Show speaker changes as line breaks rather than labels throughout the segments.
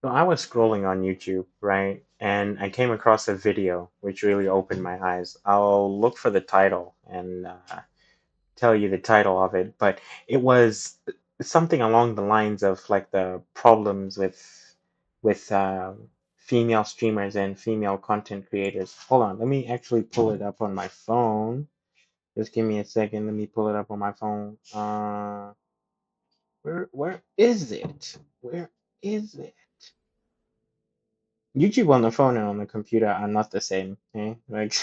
So I was scrolling on YouTube, right? And I came across a video which really opened my eyes. I'll look for the title and tell you the title of it, but it was something along the lines of like the problems with female streamers and female content creators. Hold on, let me actually pull it up on my phone. Just give me a second. Let me pull it up on my phone. Where is it? Where is it? YouTube on the phone and on the computer are not the same, eh? Like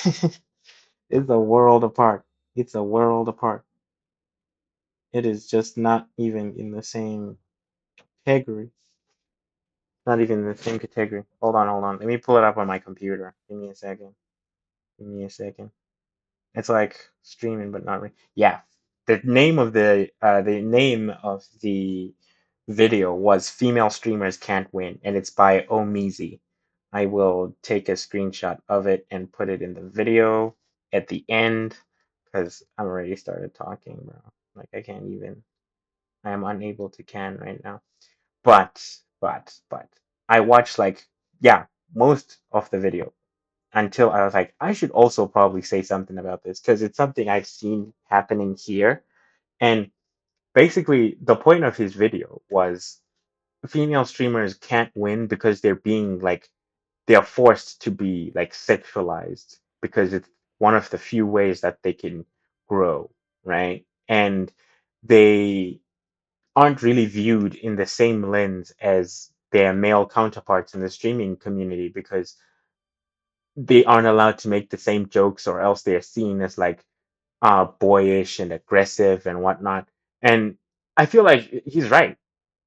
it's a world apart. It's a world apart. It is just not even in the same category. Not even in the same category. Hold on, hold on. Let me pull it up on my computer. Give me a second. Give me a second. It's like streaming, but not really. Yeah, the name of the video was "Female Streamers Can't Win," and it's by Omizi. I will take a screenshot of it and put it in the video at the end because I'm already started talking, bro. Like I can't even. I am unable to can right now. But I watched like yeah most of the video until I was like, I should also probably say something about this because it's something I've seen happening here. And basically, the point of his video was female streamers can't win because they're being like, they are forced to be like sexualized because it's one of the few ways that they can grow, right? And they aren't really viewed in the same lens as their male counterparts in the streaming community because they aren't allowed to make the same jokes or else they're seen as like boyish and aggressive and whatnot. And I feel like he's right.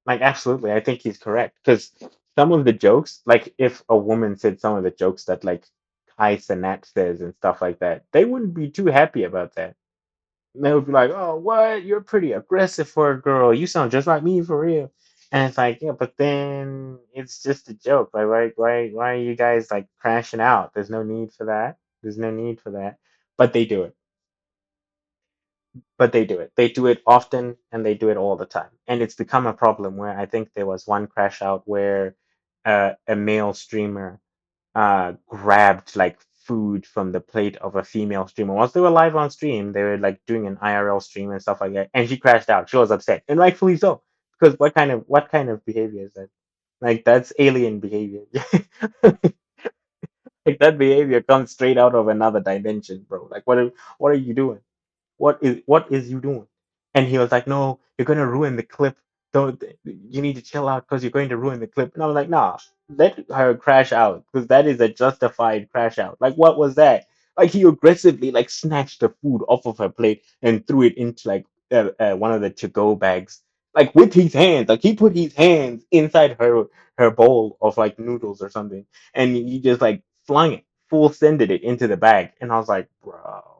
Like absolutely, I think he's correct because some of the jokes, like if a woman said some of the jokes that like Kai Cenat says and stuff like that, they wouldn't be too happy about that. They would be like, "Oh, what? You're pretty aggressive for a girl. You sound just like me for real." And it's like, yeah, but then it's just a joke. Like, why are you guys like crashing out? There's no need for that. There's no need for that. But they do it. But they do it. They do it often and they do it all the time. And it's become a problem where I think there was one crash out where a male streamer grabbed like food from the plate of a female streamer. Once they were live on stream, they were like doing an IRL stream and stuff like that, and she crashed out. She was upset, and rightfully so, because what kind of behavior is that? Like that's alien behavior. Like that behavior comes straight out of another dimension, bro. Like what are you doing? What is you doing? And he was like, no, you're gonna ruin the clip. Don't you need to chill out because you're going to ruin the clip. And I was like, nah, let her crash out because that is a justified crash out. Like what was that? Like he aggressively like snatched the food off of her plate and threw it into like one of the to-go bags, like with his hands. Like he put his hands inside her bowl of like noodles or something, and he just like flung it, full sended it into the bag. And I was like, bro.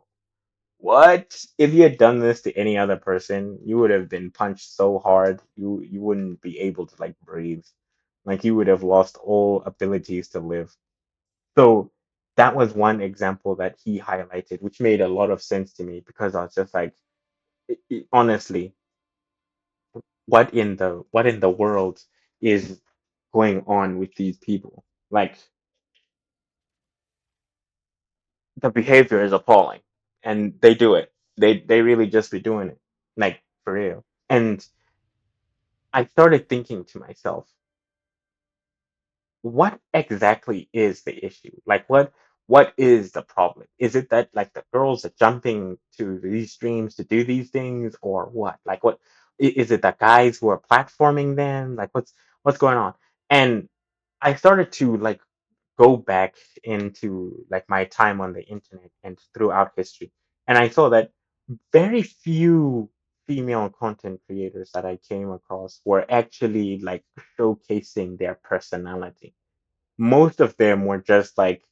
What? If you had done this to any other person, you would have been punched so hard you wouldn't be able to like breathe. Like you would have lost all abilities to live. So that was one example that he highlighted, which made a lot of sense to me because I was just like, honestly, what in the world is going on with these people? Like the behavior is appalling, and they do it. They really just be doing it, like for real. And I started thinking to myself, what exactly is the issue? Like what is the problem? Is it that like the girls are jumping to these streams to do these things or what? Like what is it the guys who are platforming them? Like what's going on? And I started to like go back into like my time on the internet and throughout history. And I saw that very few female content creators that I came across were actually like showcasing their personality. Most of them were just like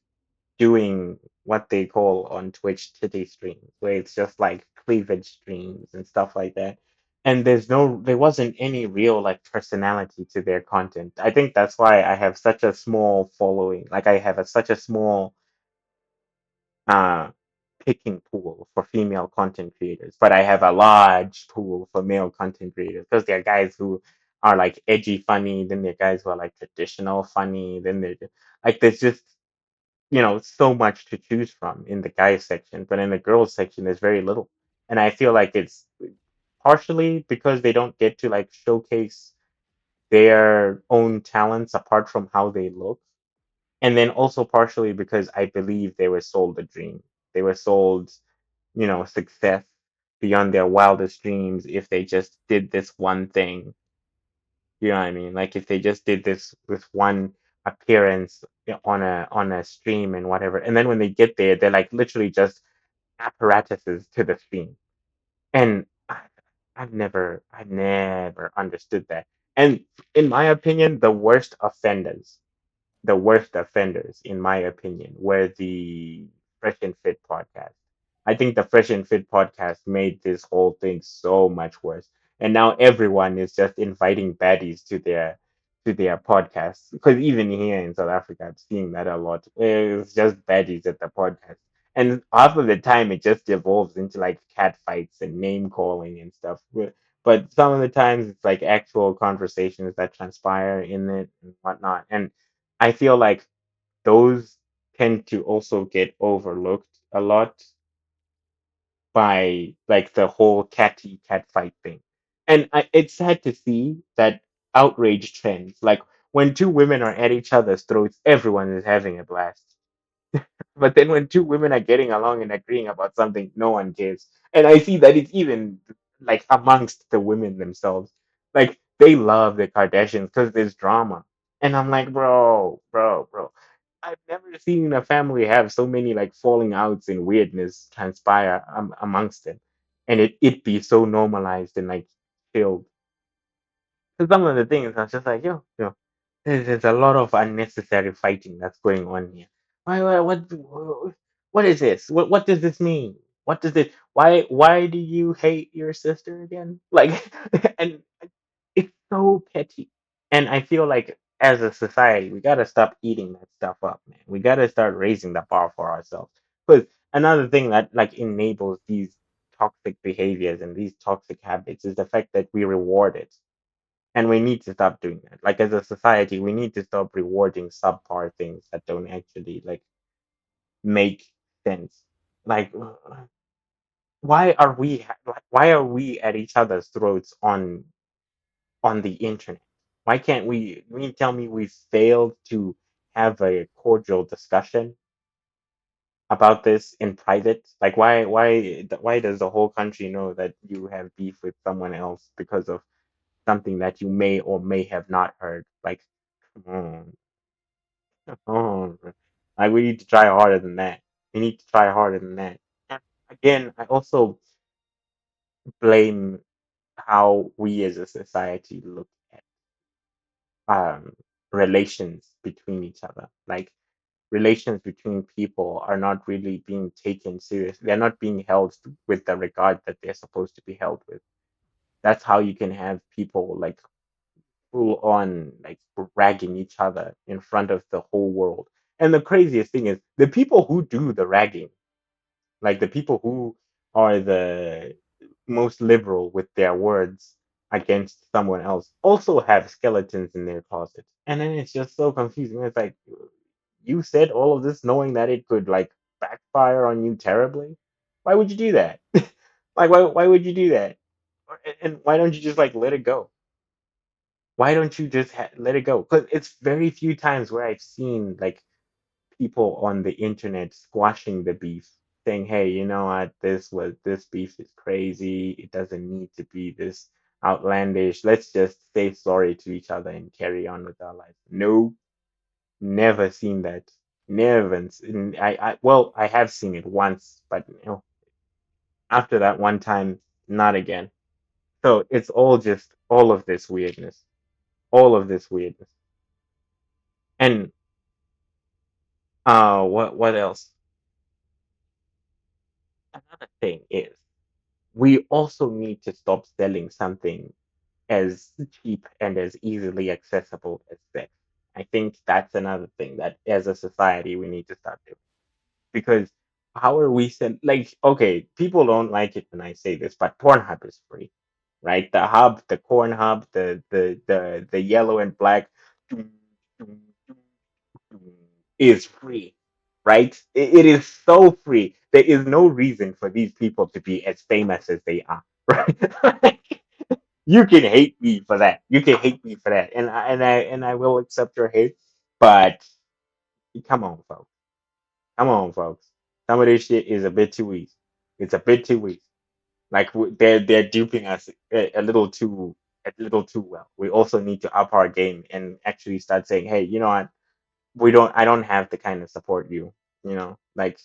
doing what they call on Twitch titty streams, where it's just like cleavage streams and stuff like that. And there wasn't any real like personality to their content. I think that's why I have such a small following. Like I have such a small uh, picking pool for female content creators, but I have a large pool for male content creators because they're guys who are like edgy funny, then there are guys who are like traditional funny, then like there's just so much to choose from in the guys section, but in the girls section there's very little. And I feel like it's partially because they don't get to like showcase their own talents apart from how they look. And then also partially because I believe they were sold a dream. They were sold, success beyond their wildest dreams if they just did this one thing. You know what I mean? Like if they just did this one appearance on a stream and whatever, and then when they get there, they're like literally just apparatuses to the stream. And I've never understood that. And in my opinion, the worst offenders, in my opinion, were the Fresh and Fit podcast. I think the Fresh and Fit podcast made this whole thing so much worse. And now everyone is just inviting baddies to their podcasts. Because even here in South Africa, I'm seeing that a lot. It's just baddies at the podcast. And half of the time it just evolves into like cat fights and name calling and stuff. But some of the times it's like actual conversations that transpire in it and whatnot. And I feel like those tend to also get overlooked a lot by like the whole catty cat fight thing. And it's sad to see that outrage trends. Like when two women are at each other's throats, everyone is having a blast. But then when two women are getting along and agreeing about something, no one cares. And I see that it's even like amongst the women themselves. Like they love the Kardashians because there's drama. And I'm like, bro, bro, bro. I've never seen a family have so many like falling outs and weirdness transpire amongst them. And it be so normalized and like chilled. So some of the things I was just like, there's a lot of unnecessary fighting that's going on here. What is this? What does this mean? What does it? Why do you hate your sister again? Like, and it's so petty. And I feel like as a society, we gotta stop eating that stuff up, man. We gotta start raising the bar for ourselves. Because another thing that like enables these toxic behaviors and these toxic habits is the fact that we reward it. And we need to stop doing that. Like as a society, we need to stop rewarding subpar things that don't actually like make sense. Like why are we at each other's throats on the internet? Why can't we you mean tell me we failed to have a cordial discussion about this in private? Like why does the whole country know that you have beef with someone else because of something that you may or may have not heard? Like, come on. Oh, like we need to try harder than that. We need to try harder than that. And again, I also blame how we as a society look at um, relations between each other. Like relations between people are not really being taken serious. They're not being held with the regard that they're supposed to be held with. That's how you can have people like full on like ragging each other in front of the whole world. And the craziest thing is the people who do the ragging, like the people who are the most liberal with their words against someone else, also have skeletons in their closet. And then it's just so confusing. It's like you said all of this knowing that it could like backfire on you terribly. Why would you do that? Like why would you do that? And why don't you just like let it go? Why don't you just let it go? Because it's very few times where I've seen like people on the internet squashing the beef, saying, "Hey, you know what? This beef is crazy. It doesn't need to be this outlandish. Let's just say sorry to each other and carry on with our life." No, never seen that. Never. I have seen it once, but after that one time, not again. So it's all just all of this weirdness, all of this weirdness, and what else? Another thing is we also need to stop selling something as cheap and as easily accessible as sex. I think that's another thing that as a society we need to start doing. Because how are we send like okay, people don't like it when I say this, but Pornhub is free. right? The hub, the corn hub, the yellow and black is free, right? It is so free. There is no reason for these people to be as famous as they are, right? You can hate me for that. You can hate me for that, and I will accept your hate. But come on, folks. Come on, folks. Some of this shit is a bit too easy. It's a bit too easy. Like they're duping us a little too well. We also need to up our game and actually start saying, hey, you know what? I don't have the kind of support like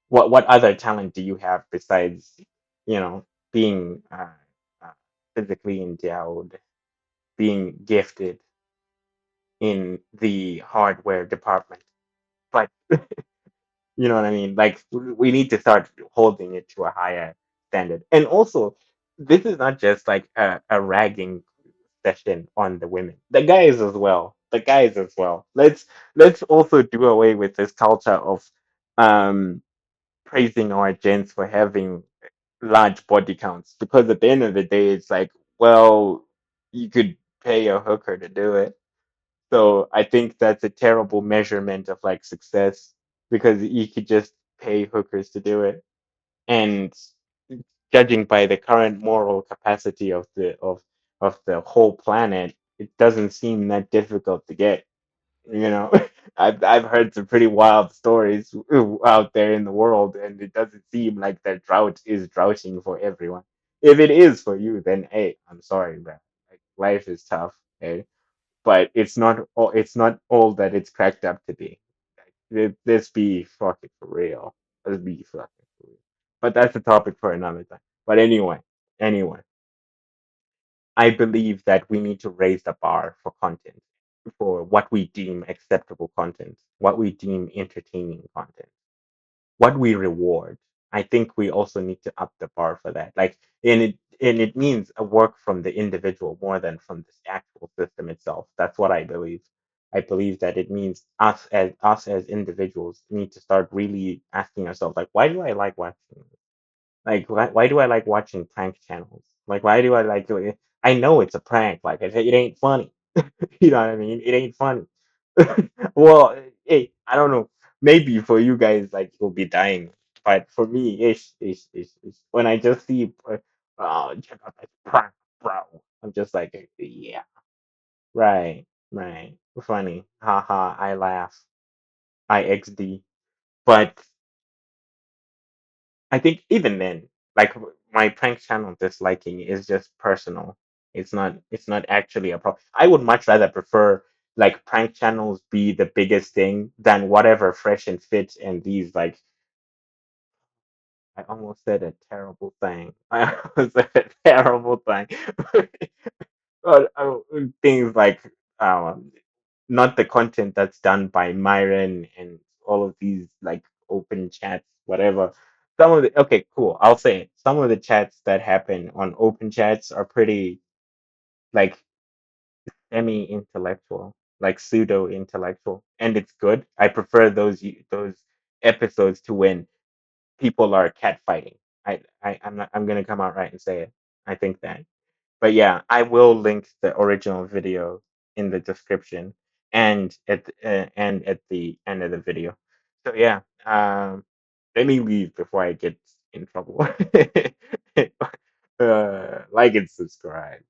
what other talent do you have besides being uh, physically endowed, being gifted in the hardware department? But you know what I mean? Like we need to start holding it to a higher standard. And also, this is not just like a ragging session on the women. The guys as well. The guys as well. Let's also do away with this culture of um praising our gents for having large body counts. Because at the end of the day it's like, well, you could pay a hooker to do it. So I think that's a terrible measurement of like success because you could just pay hookers to do it. And judging by the current moral capacity of the whole planet, it doesn't seem that difficult to get. You know, I've heard some pretty wild stories out there in the world, and it doesn't seem like the drought is droughting for everyone. If it is for you, then hey, I'm sorry, bro. Like life is tough. Okay? But it's not all that it's cracked up to be. Let's be fucking for real. Let's be fucking for real. But that's a topic for another time. But anyway, I believe that we need to raise the bar for content, for what we deem acceptable content, what we deem entertaining content, what we reward. I think we also need to up the bar for that. Like, and it means a work from the individual more than from the actual system itself. That's what I believe. I believe that it means us as individuals need to start really asking ourselves, like, why do I like watching? Like, why do I like watching prank channels? Like, why do I like doing it? I know it's a prank. Like, it ain't funny. You know what I mean? It ain't funny. Well, hey, I don't know. Maybe for you guys, like you'll be dying, but for me, ish. When I just see, oh, check out this prank, bro. I'm just like, yeah, right, right, funny, haha. I laugh, I XD. But I think even then, like my prank channel disliking is just personal. It's not actually a problem. I would much rather prefer like prank channels be the biggest thing than whatever fresh and fit and these like I almost said a terrible thing. I almost said a terrible thing. Things like um not the content that's done by Myron and all of these like open chats, whatever. Some of the okay, cool. I'll say it. Some of the chats that happen on open chats are pretty like semi-intellectual, like pseudo-intellectual, and it's good. I prefer those episodes to when people are catfighting. I'm gonna come out right and say it. I think that. But yeah, I will link the original video in the description and at the end of the video. So yeah, let me leave before I get in trouble. Like and subscribe.